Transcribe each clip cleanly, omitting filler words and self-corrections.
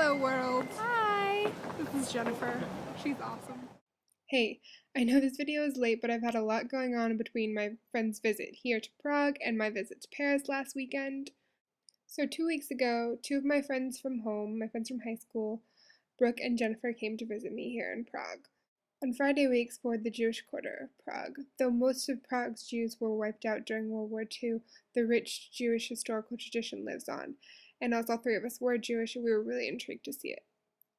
Hello world! Hi! This is Jennifer. She's awesome. Hey, I know this video is late, but I've had a lot going on between my friend's visit here to Prague and my visit to Paris last weekend. So 2 weeks ago, two of my friends from home, my friends from high school, Brooke and Jennifer, came to visit me here in Prague. On Friday, we explored the Jewish quarter of Prague. Though most of Prague's Jews were wiped out during World War II, the rich Jewish historical tradition lives on, and as all three of us were Jewish, we were really intrigued to see it.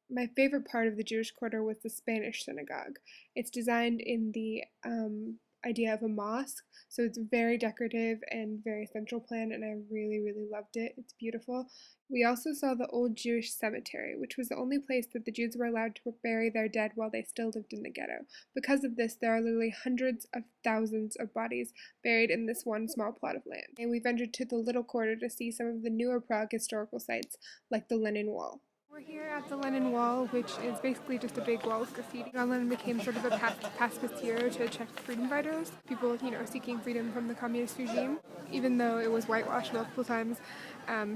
My favorite part of the Jewish quarter was the Spanish synagogue. It's designed in the idea of a mosque, so it's very decorative and very central plan, and I really, really loved it. It's beautiful. We also saw the old Jewish cemetery, which was the only place that the Jews were allowed to bury their dead while they still lived in the ghetto. Because of this, there are literally hundreds of thousands of bodies buried in this one small plot of land. And we ventured to the little quarter to see some of the newer Prague historical sites, like the Lenin Wall. We're here at the Lenin Wall, which is basically just a big wall of graffiti. John Lennon became sort of a pacifist hero to check freedom fighters, people, seeking freedom from the communist regime. Even though it was whitewashed multiple times,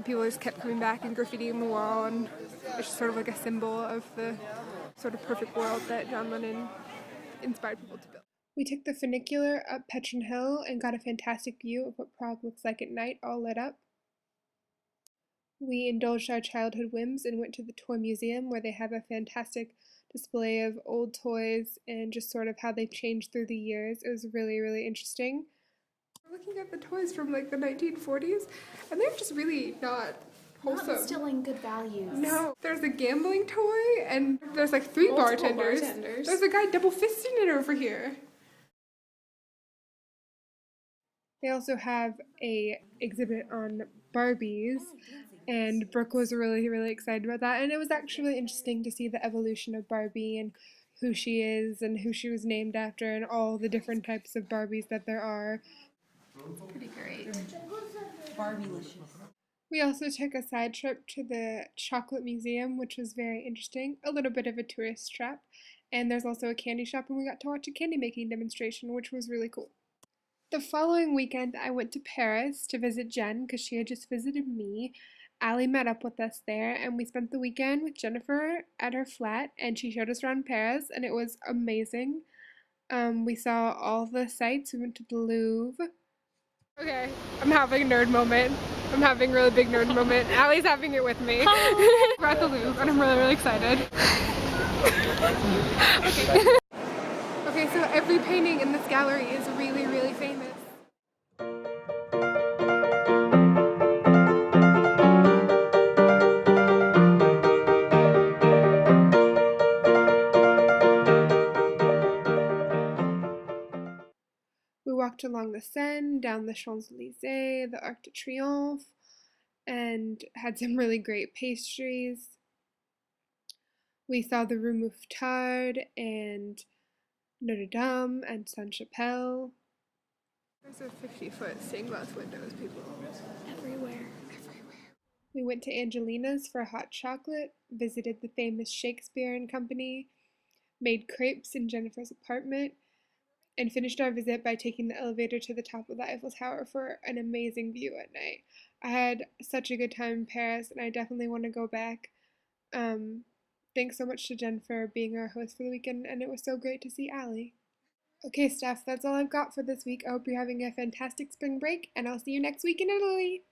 people just kept coming back and graffitiing the wall, and it's just sort of like a symbol of the sort of perfect world that John Lennon inspired people to build. We took the funicular up Petrin Hill and got a fantastic view of what Prague looks like at night, all lit up. We indulged our childhood whims and went to the toy museum, where they have a fantastic display of old toys and just sort of how they've changed through the years. It was really, really interesting. We're looking at the toys from like the 1940s, and they're just really not wholesome. Not instilling good values. No. There's a gambling toy, and there's like three bartenders. There's a guy double fisting it over here. They also have a exhibit on Barbies, and Brooke was really, really excited about that. And it was actually really interesting to see the evolution of Barbie and who she is and who she was named after and all the different types of Barbies that there are. Pretty great. Barbie-licious. We also took a side trip to the chocolate museum, which was very interesting. A little bit of a tourist trap. And there's also a candy shop, and we got to watch a candy making demonstration, which was really cool. The following weekend, I went to Paris to visit Jen because she had just visited me. Allie met up with us there, and we spent the weekend with Jennifer at her flat, and she showed us around Paris, and it was amazing. We saw all the sights. We went to the Louvre. Okay, I'm having a nerd moment. I'm having a really big nerd moment. Allie's having it with me. We're at the Louvre, and I'm really, really excited. Okay. Okay, so every painting in this gallery is really, really famous. We walked along the Seine, down the Champs-Élysées, the Arc de Triomphe, and had some really great pastries. We saw the Rue Mouffetard and Notre Dame and Sainte-Chapelle. There's a 50-foot stained glass windows, people. Everywhere. We went to Angelina's for hot chocolate, visited the famous Shakespeare and Company, made crepes in Jennifer's apartment, and finished our visit by taking the elevator to the top of the Eiffel Tower for an amazing view at night. I had such a good time in Paris, and I definitely want to go back. Thanks so much to Jen for being our host for the weekend, and it was so great to see Allie. Okay, Steph, that's all I've got for this week. I hope you're having a fantastic spring break, and I'll see you next week in Italy!